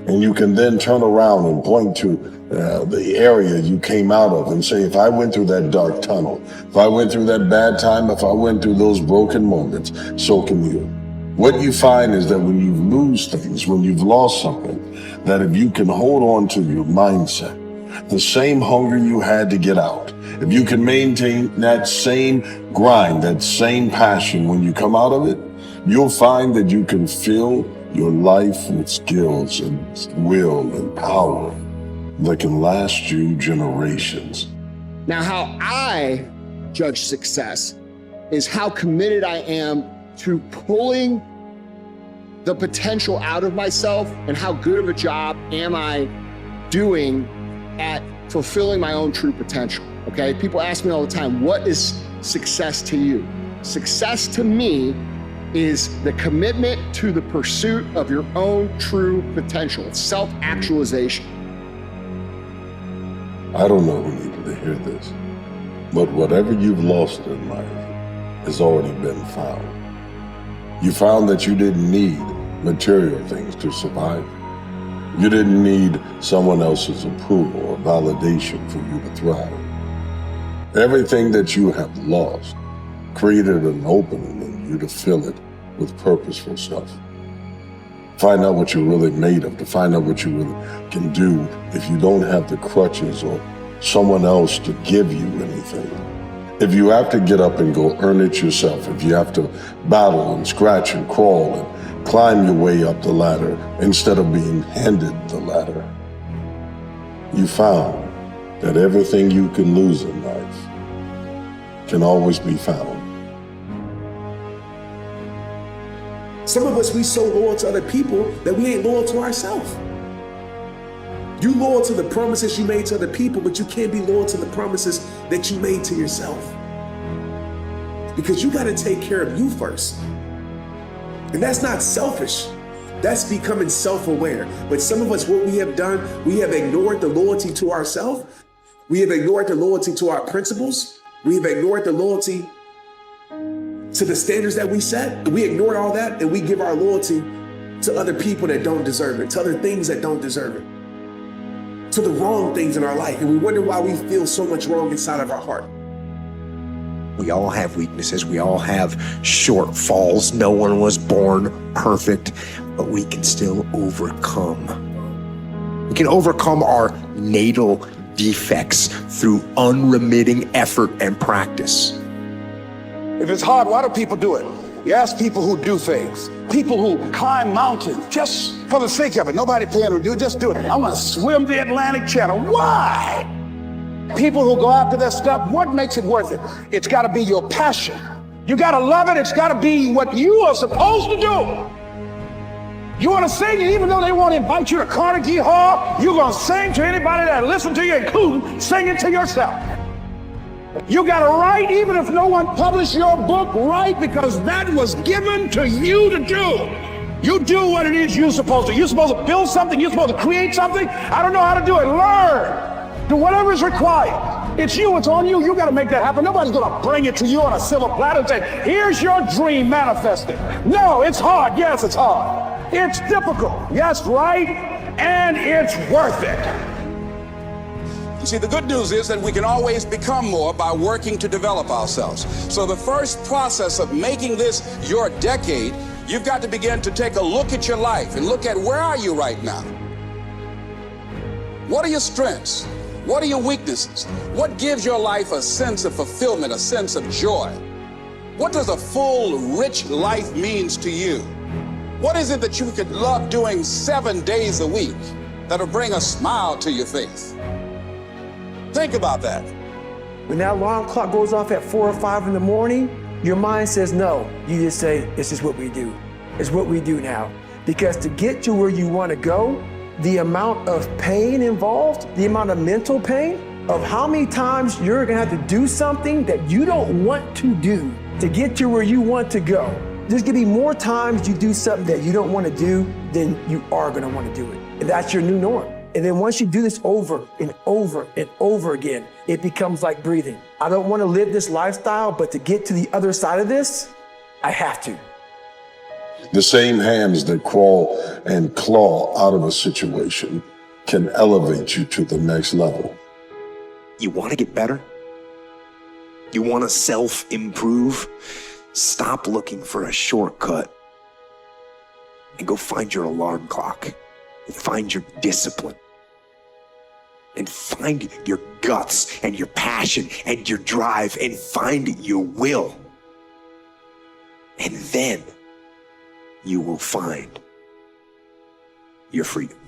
And you can then turn around and point to the area you came out of and say, if I went through that dark tunnel, if I went through that bad time, if I went through those broken moments, so can you. What you find is that when you lose things, when you've lost something, that if you can hold on to your mindset, the same hunger you had to get out, if you can maintain that same grind, that same passion when you come out of it, you'll find that you can fill your life with skills and will and power that can last you generations. Now, how I judge success is how committed I am to pulling the potential out of myself and how good of a job am I doing at fulfilling my own true potential, okay? People ask me all the time, what is success to you? Success to me is the commitment to the pursuit of your own true potential. It's self-actualization. I don't know who needed to hear this, but whatever you've lost in life has already been found. You found that you didn't need material things to survive. You didn't need someone else's approval or validation for you to thrive. Everything that you have lost created an opening in you to fill it with purposeful stuff. Find out what you're really made of, to find out what you really can do if you don't have the crutches or someone else to give you anything. If you have to get up and go earn it yourself, if you have to battle and scratch and crawl and climb your way up the ladder instead of being handed the ladder, you found that everything you can lose in life can always be found. Some of us, we so loyal to other people that we ain't loyal to ourselves. You loyal to the promises you made to other people, but you can't be loyal to the promises that you made to yourself. Because you gotta take care of you first. And that's not selfish. That's becoming self-aware. But some of us, what we have done, we have ignored the loyalty to ourselves. We have ignored the loyalty to our principles. We have ignored the loyalty to the standards that we set. We ignore all that and we give our loyalty to other people that don't deserve it, to other things that don't deserve it, to the wrong things in our life. And we wonder why we feel so much wrong inside of our heart. We all have weaknesses. We all have shortfalls. No one was born perfect, but we can still overcome. We can overcome our natal defects through unremitting effort and practice. If it's hard, why do people do it? You ask people who do things, people who climb mountains just for the sake of it. Nobody paying them to do it, just do it. I'm gonna swim the Atlantic Channel. Why? People who go after that stuff, what makes it worth it? It's gotta be your passion. You gotta love it, it's gotta be what you are supposed to do. You wanna sing, and even though they won't invite you to Carnegie Hall, you're gonna sing to anybody that listens to you, including singing to yourself. You gotta write, even if no one published your book, write, because that was given to you to do. You do what it is you're supposed to. You're supposed to build something, you're supposed to create something. I don't know how to do it, learn. Do whatever is required. It's you, it's on you, you gotta make that happen. Nobody's gonna bring it to you on a silver platter and say, here's your dream manifested. No, it's hard, yes, it's hard. It's difficult, yes, right, and it's worth it. You see, the good news is that we can always become more by working to develop ourselves. So the first process of making this your decade, you've got to begin to take a look at your life and look at where are you right now? What are your strengths? What are your weaknesses? What gives your life a sense of fulfillment, a sense of joy? What does a full, rich life means to you? What is it that you could love doing 7 days a week that'll bring a smile to your face? Think about that. When that alarm clock goes off at 4 or 5 in the morning, your mind says no. You just say, it's just what we do. It's what we do now. Because to get to where you want to go, the amount of pain involved, the amount of mental pain, of how many times you're gonna have to do something that you don't want to do to get to where you want to go. There's gonna be more times you do something that you don't want to do than you are gonna want to do it. And that's your new norm. And then once you do this over and over and over again, it becomes like breathing. I don't want to live this lifestyle, but to get to the other side of this, I have to. The same hands that crawl and claw out of a situation can elevate you to the next level. You want to get better? You want to self-improve? Stop looking for a shortcut and go find your alarm clock and find your discipline and find your guts and your passion and your drive and find your will. And then you will find your freedom.